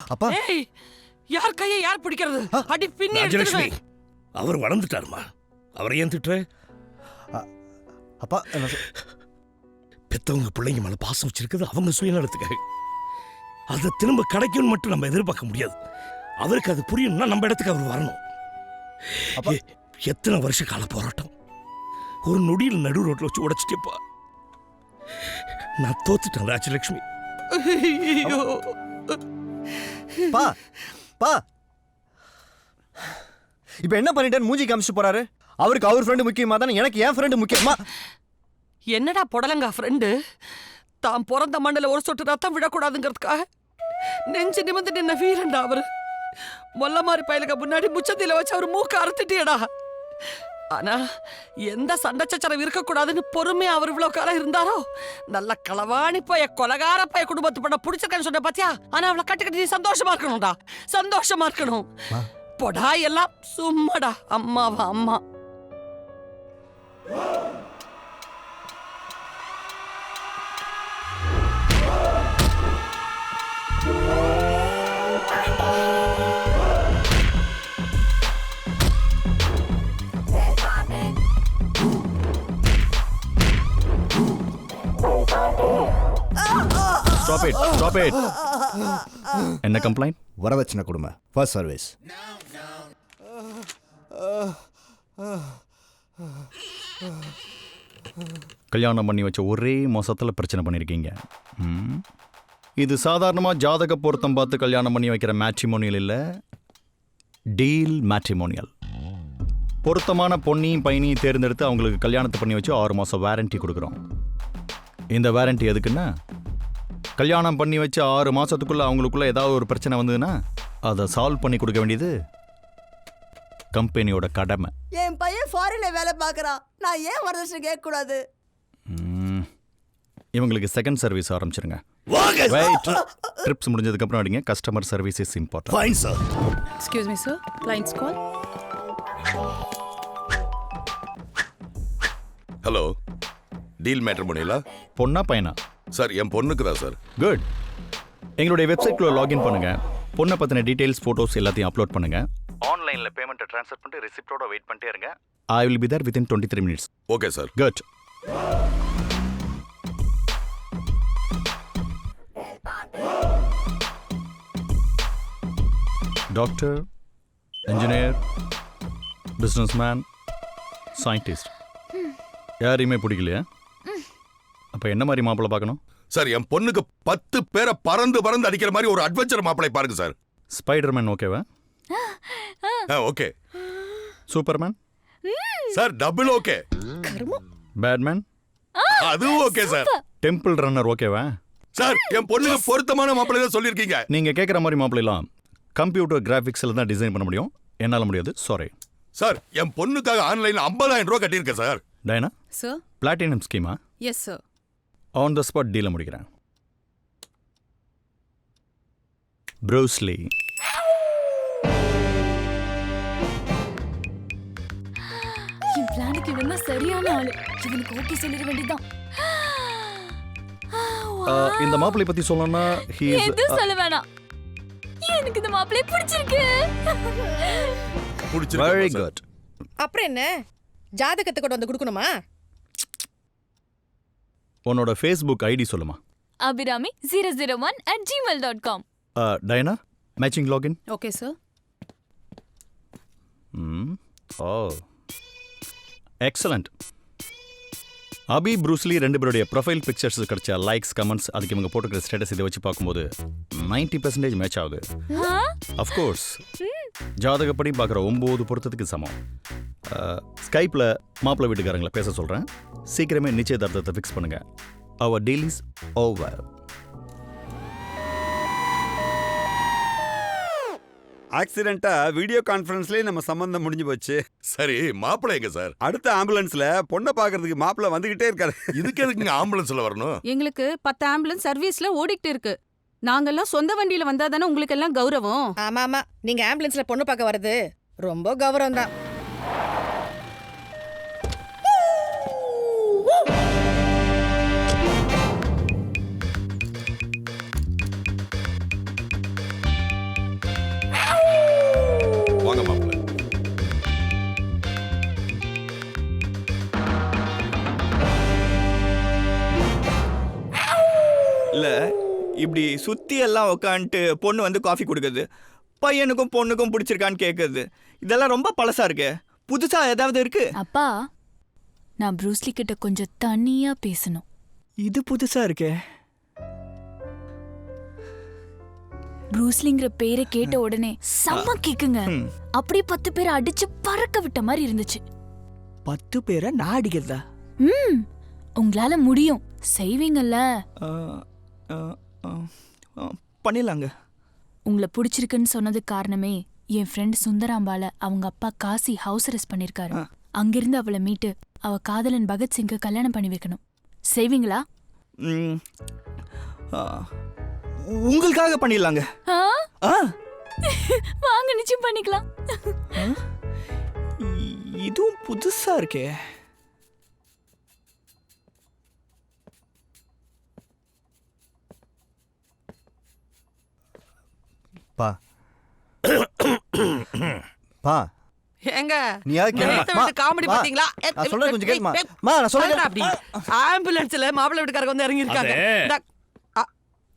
அப்பா ஏய், யார் கையை யார் பிடிக்கிறது? அடி பின்னி ராஜலட்சுமி எடுத்துடுவேன். அவர் வளர்ந்துட்டாருமா. அவரை ஏன் திட்டுற? அப்பா பெத்தவங்க பிள்ளைங்க மேல பாசம் வச்சிருக்குது அவங்க சுயநலத்துக்காக. அதை திரும்ப கிடைக்கும்னு மட்டும் நம்ம எதிர்பார்க்க முடியாது. அவருக்கு அது புரியணும்னா நம்ம இடத்துக்கு அவர் வரணும். அப்பா. எத்தனை வருஷ கால போராட்டம் ஒரு நொடியில் நடு ரோட்ல வச்சு உடைச்சிட்டேப்பா. நான் தோத்துட்டேன் ராஜலட்சுமி. ஐயோ. பா பா இப்ப என்ன பண்ணிட்டேன்னு மூஞ்சி காமிச்சு போறாரு. அவருக்கு அவர் ஃப்ரெண்டு முக்கியமா தானே எனக்கு என் ஃப்ரெண்டு முக்கியமா? என்னடா புடலங்கா ஃப்ரெண்டு? தான் பிறந்த மண்ணில் ஒரு சொட்டு ரத்தம் விடக்கூடாதுங்கிறதுக்காக நெஞ்சு நிமிந்து நின்ன வீரன்டா அவரு. மொல்ல மாதிரி பயலுக்கு முன்னாடி முச்சத்தில வச்சு அவர் மூக்க அறுத்துட்டியடா. ஆனா எந்த சண்டை சச்சரவு இருக்கக்கூடாதுன்னு பொறுமையா அவர் இவ்வளவு காலம் இருந்தாரோ. நல்ல களவாணி பைய கொலகார பைய குடும்பத்து பண்ண பிடிச்சிருக்கேன்னு சொன்ன பாத்தியா? ஆனா அவளை கட்டுக்கட்டி நீ சந்தோஷமா இருக்கணும்டா, சந்தோஷமா இருக்கணும். பொடா எல்லாம் சும்மாடா. அம்மாவா அம்மா. Stop it. என்ன கம்ப்ளைண்ட்? வரதட்சணை கொடுமை. First service. கல்யாணம் பண்ணி வச்ச ஒரே மாசத்துல பிரச்சனை பண்ணிருக்கீங்க. இது சாதாரணமா ஜாதக பொருத்தம் பார்த்து கல்யாணம் பண்ணி வைக்கிற மேட்ரிமோனியல் இல்ல, டீல் மேட்ரிமோனியல். பொருத்தமான பொண்ணையும் பையனையும் தேர்ந்தெடுத்து அவங்களுக்கு கல்யாணத்தை பண்ணி வச்சு 6 மாசம் வாரண்டி கொடுக்குறோம். இந்த வாரண்டி எதுக்குன்னா, கல்யாணம் பண்ணி வச்சு 6 மாசத்துக்குள்ள அவங்களுக்குள்ள ஏதாவது ஒரு பிரச்சனை வந்ததுன்னா அதை சால்வ் பண்ணி கொடுக்க வேண்டியது கம்பெனியோட கடமை. என் பையன் ஃபாரின்ல வேலை பார்க்கறான், நான் ஏன் வரதட்சணை கேட்க கூடாது? இவங்களுக்கு செகண்ட் சர்வீஸ் ஆரம்பிச்சிருங்க. வெயிட், ட்ரிப்ஸ் முடிஞ்சதுக்கு அப்புறம் அடிங்க. Customer service is important. Fine sir. Excuse me sir, clients call. Hello, deal மேட்ரிமோனியலா? பொண்ணா பையனா? சார், என் பொண்ணுக்கு தான் சார். குட். எங்களுடைய வெப்சைட்குள்ள லாகின் பண்ணுங்க. பொண்ணை பத்தின டீடைல்ஸ், போட்டோஸ் எல்லாத்தையும் அப்லோட் பண்ணுங்க. ஆன்லைன்ல பேமெண்ட்டை ட்ரான்ஸ்ஃபர் பண்ணிட்டு ரிசிப்டோட வெயிட் பண்ணிட்டே இருங்க. I will be there within 23 minutes. Okay sir. Good. Doctor, engineer, businessman, scientist யாரையுமே பிடிக்கலையா? அப்ப என்ன மாதிரி மாப்பிள்ளை பார்க்கணும்? சார், என் பொண்ணுக்கு 10 பேரை பறந்து பறந்து அடிக்கிற மாதிரி ஒரு அட்வென்ச்சர் மாப்பிளை பாருங்க சார். ஸ்பைடர்மேன் ஓகேவா? Okay. Superman? Sir, double okay. Batman? அதுவும் ஓகே சார். டெம்பிள் ரன்னர் ஓகேவா? சார், என் பொண்ணுக்கு பொருத்தமான மாப்பிளை தான் சொல்லியிருக்கீங்க. நீங்க கேட்குற மாதிரி மாப்பிள்ளைலாம் கம்ப்யூட்டர் கிராஃபிக்ஸில் தான் டிசைன் பண்ண முடியும். என்னால் முடியாது, சாரி. சார், என் பொண்ணுக்காக ஆன்லைன்ல 50,000 ரூபாய் கட்டியிருக்கேன் சார். Diana, sir. பிளாட்டினம் ஸ்கீமா? Yes sir. On the spot டீலை முடிக்கிறேன். ப்ரூஸ்லி. என் பிளானுக்கு இவன் தான் சரியான ஆளு. இவனுக்கு ஓகே சொல்லிட வேண்டியதுதான். இந்த மாப்பிள்ளை பத்தி சொல்லணும்னா எதுவும் சொல்ல வேணாம். எனக்கு இந்த மாப்பிள்ளை பிடிச்சிருக்கு. Very good. அப்புறம் என்ன, ஜாதகத்தை கொண்டு வந்து கொடுக்கணுமா? உன்னோட ஃபேஸ்புக் ஐடி சொல்லுமா? abirami001@gmail.com. Diana, matching login. Okay sir. Oh, excellent. Abi, Bruce Lee 2 பேருடைய ப்ரொஃபைல் பிக்சர்ஸ் கிடைச்ச லைக்ஸ், கமெண்ட்ஸ், அதுக்கு இவங்க போட்டுக்கிற ஸ்டேட்டஸ் இதை வச்சு பார்க்கும்போது 90% மேட்ச் ஆகுது. அஃப்கோர்ஸ் ஜாதகப்படி பார்க்குற 9 பொருத்தத்துக்கு சமம். ஸ்கைப்பில் மாப்பிள்ளை வீட்டுக்காரங்களை பேச சொல்கிறேன். சீக்கிரமே நிச்சயதார்த்தத்தை ஃபிக்ஸ் பண்ணுங்க. அவர் டீல் இஸ் ஓவர். ஆக்சிடென்ட்டா வீடியோ கான்ஃபரன்ஸ்லயே நம்ம சம்பந்தம் முடிஞ்சு போச்சு. சரி, மாப்பிள்ளை எங்க சார்? அடுத்த ஆம்புலன்ஸ்ல பொண்ணை பாக்குறதுக்கு மாப்பிள்ளை வந்துகிட்டே இருக்காரு. இதுக்கு எதுக்குங்க ஆம்புலன்ஸ்ல வரணும்? எங்களுக்கு 10 ஆம்புலன்ஸ் சர்வீஸ்ல ஓடிட்டு இருக்கு. நாங்கெல்லாம் சொந்த வண்டியில வந்தா தானே உங்களுக்கு எல்லாம் கௌரவம். ஆமா ஆமா, நீங்க ஆம்புலன்ஸ்ல பொண்ணு பார்க்க வர்றது ரொம்ப கௌரவம் தான். இப்படி சுற்றி எல்லாம் உக்காந்துட்டு பொண்ணு வந்து காஃபி கொடுக்குது, பையனுக்கும் பொண்ணுக்கும் பிடிச்சிருக்கான்னு கேட்குறது, இதெல்லாம் ரொம்ப பழசா இருக்கு. புதுசாக ஏதாவது இருக்கு? அப்பா, நான் ப்ரூஸ்லி கிட்ட கொஞ்சம் தனியா பேசணும். இது புதுசா இருக்கே. ப்ரூஸ்லிங்கிற பேரை கேட்ட உடனே செம்ம கேக்குங்க. அப்படி 10 பேரை அடிச்சு பறக்க விட்ட மாதிரி இருந்துச்சு. 10 பேரை நான் அடிக்கிறதா? உங்களால முடியும், செய்வீங்கல்ல. பண்ணிடலாங்க. உங்களை பிடிச்சிருக்குன்னு சொன்னதுக்கு காரணமே என் ஃப்ரெண்ட் சுந்தராம்பால அவங்க அப்பா காசி ஹவுஸ் அரெஸ்ட் பண்ணிருக்காரு. அங்கிருந்து அவளை மீட்டு அவ காதலன் பகத்சிங்க கல்யாணம் பண்ணி வைக்கணும். செய்வீங்களா? உங்களுக்காக பண்ணிடலாங்க. வாங்க, நிச்சயம் பண்ணிக்கலாம். இதுவும் புதுசா இருக்கே. பா பா ஏங்க நீ யாருக்கு காமெடி பாத்தீங்களா? நான் சொல்றது கொஞ்சம் கேளுமா. மா நான் சொல்றேன். அப்படி ஆம்புலன்ஸ்ல மாப்பிள்ளை வீட்டுக்காரங்க வந்து இறங்கி இருக்காங்க.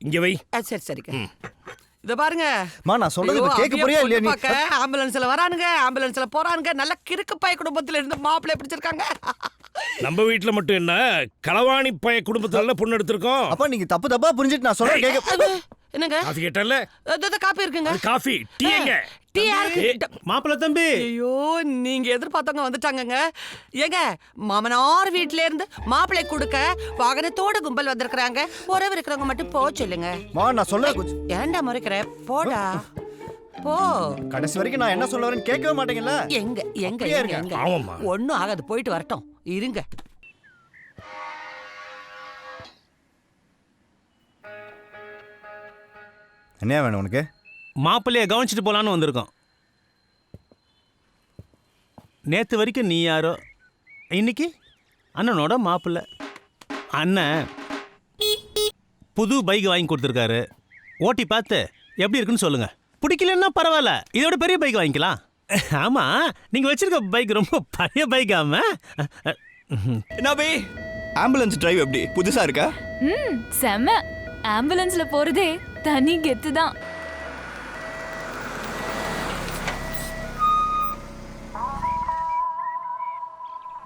இங்க வை. சரி சரிங்க. இத பாருங்க. மா நான் சொல்றது கேட்க போறியா இல்லையா நீ? ஆம்புலன்ஸ்ல வரானுங்க, ஆம்புலன்ஸ்ல போறானுங்க. நல்ல கிறுக்கு பாய் குடும்பத்துல இருந்து மாப்பிள்ளை பிடிச்சிருக்காங்க. நம்ம வீட்டுல மட்டும் என்ன, களவாணி பய குடும்பத்துல பொண்ணு எடுத்திருக்கோம். அப்ப நீங்க தப்பா புரிஞ்சிட்டு நான் சொல்றேன் கேட்க. என்னங்க? அது கேட்டல. காபி இருக்குங்க. காபி, டீ எங்க? டீ யாருக்கு? மாப்பிள்ளை தம்பி. ஐயோ, நீங்க எதிர்பார்த்தவங்க வந்துட்டாங்கங்க. ஏங்க, மாமனார் வீட்ல இருந்து மாப்பிள்ளை கொடுக்க வாகனத்தோட கும்பல் வந்திருக்காங்க. உறவு இருக்கிறவங்க மட்டும் போ சொல்லுங்க. மா நான் சொல்றேன் கொஞ்சம். ஏன்டா முறைக்கிற? போடா போ. கடைசி வரைக்கும் நான் என்ன சொல்ல வரேன்னு கேட்கவே மாட்டீங்கல்ல? எங்க எங்க எங்க? ஆமாம்மா. ஒன்னும் ஆகாது, போயிட்டு வரட்டும். இருங்க. என்ன வேணும் உனக்கு? மாப்பிள்ளைய கவனிச்சிட்டு போலான்னு வந்திருக்கோம். நேற்று வரைக்கும் நீ யாரோ, இன்னைக்கு அண்ணனோட மாப்பிள்ளை. அண்ணன் புது பைக் வாங்கி கொடுத்துருக்காரு. ஓட்டி பார்த்து எப்படி இருக்குன்னு சொல்லுங்க. பிடிக்கலன்னா பரவாயில்ல, இதோட பெரிய பைக் வாங்கிக்கலாம். ஆமா, நீங்க வச்சிருக்க பைக் ரொம்ப பழைய பைக்காம. என்ன பை, ஆம்புலன்ஸ் டிரைவ் எப்படி புதுசா இருக்கா? செம்ம. ஆம்புலன்ஸ்ல போறதே தனி கெத்து தான்.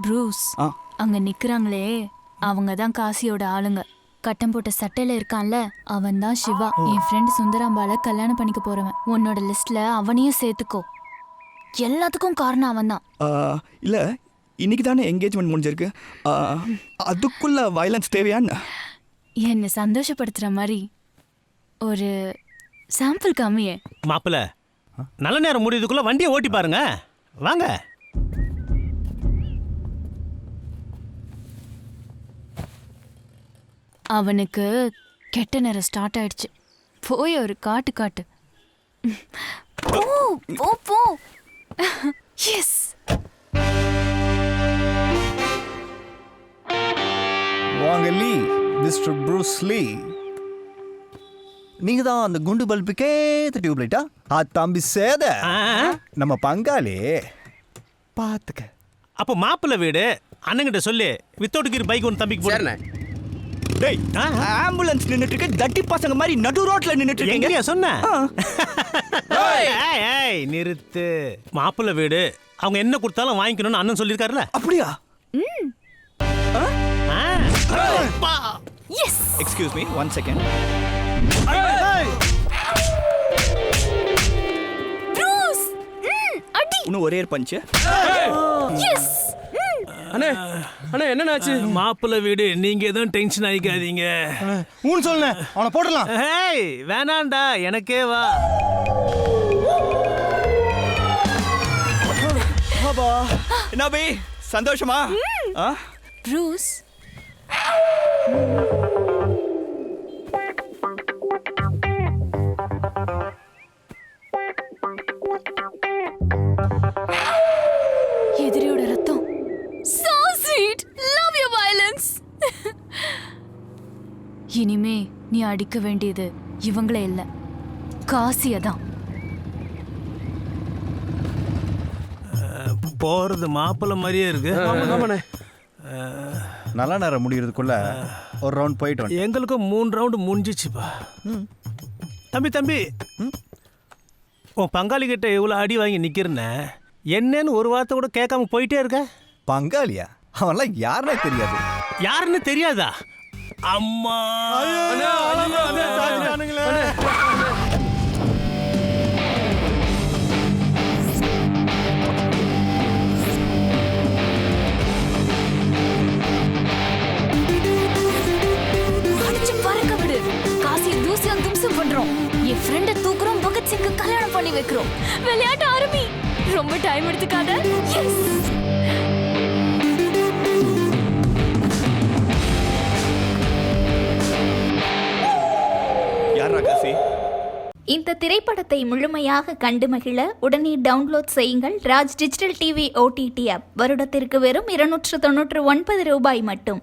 ப்ரூஸ், அங்க நிக்கிறாங்களே அவங்க தான் காசியோட ஆளுங்க. கட்டம் போட்ட சட்டையில இருக்கான்ல, அவன் தான் சிவா. என் ஃப்ரெண்ட் சுந்தராம்பால கல்யாணம் பண்ணிக்க போறவன். உன்னோட லிஸ்ட்ல அவனையும் சேர்த்துக்கோ. எல்லாத்துக்கும் காரணம் அவன் தான். இல்ல, இன்னைக்கு தானே என்கேஜ்மெண்ட் முடிஞ்சிருக்கு. அதுக்குள்ள வயலன்ஸ் தேவையான்னு என்னை சந்தோஷப்படுத்துற மாதிரி ஒரு சாம்பிள் காமியே. மாப்பிள்ளை, நல்ல நேரம் முடியதுக்குள்ள வண்டியை ஓட்டி பாருங்க. வாங்க. அவனுக்கு கெட்ட நேரம் ஸ்டார்ட் ஆயிடுச்சு. போய் ஒரு காட்டு. போ போ போ. எஸ். வாங்க லீ, மிஸ்டர் ப்ரூஸ் லீ. நீங்க தான் அந்த குண்டு பல்புக்கே டியூப் லைட்டா? தம்பி சேத நம்ம பங்காளி பாத்துக்க. அப்போ மாப்பிள்ளை வீடு அண்ணங்கிட்ட சொல்லி வித்தவுட் கீர் பைக் ஒன்று தம்பிக்கு போடுறேன். டேய், ஆம்புலன்ஸ் நின்னுட்டு இருக்கு, தட்டி பசங்க மாதிரி நடு ரோட்ல நின்னுட்டு இருக்கீங்க. எங்கயா சொன்ன? ஏய் நிறுத்து. மாப்பிள்ளை வீடு அவங்க என்ன கொடுத்தாலும் வாங்கிக்கணும்னு அண்ணன் சொல்லியிருக்காருல்ல. அப்படியா? Yes. Excuse me, 1 second. Bruce, அடி. இன்னும் ஒரே பஞ்ச். எஸ். அண்ணே அண்ணே, என்னன்னாச்சு? மாப்பிள்ளை வீடு, நீங்க எதுவும் டென்ஷன் ஆகிக்காதீங்க. ஊன்னு சொல்லுங்க, அவனை போடலாம். ஏய் வேணாண்டா, எனக்கே வா. பாபா, என்ன பை, சந்தோஷமா? ப்ரூஸ், எதிரியோட ரத்தம். So sweet. Love your violence. இனிமே நீ அடிக்க வேண்டியது இவங்களே இல்ல, காசியதான். போறது மாப்பிள்ளை மாதிரியே இருக்கு. நல்ல நேரம் முடியறதுக்குள்ள ஒரு ரவுண்ட் போயிட்டு வந்து. எங்களுக்கும் 3 ரவுண்டு முடிஞ்சிச்சுப்பா. தம்பி உன் பங்காளி கிட்ட இவ்வளோ அடி வாங்கி நிக்கிறேன்னு என்னன்னு ஒரு வார்த்தை கூட கேட்காம போயிட்டே இருக்க. பங்காளியா? அவன்லாம் யாருன்னே தெரியாது. யாருன்னு தெரியாதா? அம்மா பண்றோம். என் ஃப்ரெண்ட தூக்குறோம், பகத்சிங்க கல்யாணம் பண்ணி வைக்கிறோம். விளையாட்டு ஆரம்பி. ரொம்ப டைம் எடுத்துக்காத. எஸ். யாரா காசி? இந்த திரைப்படத்தை முழுமையாக கண்டு மகிழ உடனே டவுன்லோட் செய்யுங்கள் Raj digital TV OTT app. வருடத்திற்கு வெறும் 299 ரூபாய் மட்டும்.